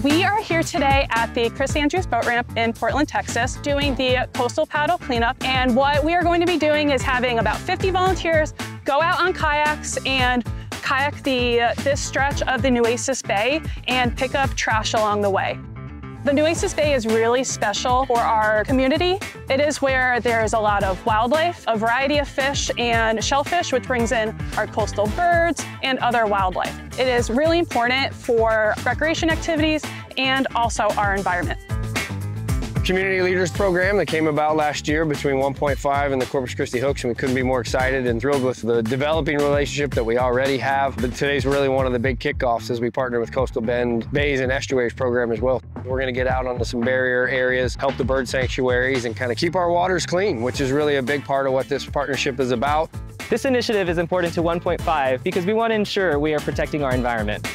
We are here today at the Chris Andrews Boat Ramp in Portland, Texas, doing the coastal paddle cleanup. And what we are going to be doing is having about 50 volunteers go out on kayaks and kayak this stretch of the Nueces Bay and pick up trash along the way. The Nueces Bay is really special for our community. It is where there's a lot of wildlife, a variety of fish and shellfish, which brings in our coastal birds and other wildlife. It is really important for recreation activities and also our environment. Community Leaders Program that came about last year between 1.5 and the Corpus Christi Hooks, and we couldn't be more excited and thrilled with the developing relationship that we already have. But today's really one of the big kickoffs as we partner with Coastal Bend Bays and Estuaries program as well. We're going to get out onto some barrier areas, help the bird sanctuaries, and kind of keep our waters clean, which is really a big part of what this partnership is about. This initiative is important to 1.5 because we want to ensure we are protecting our environment.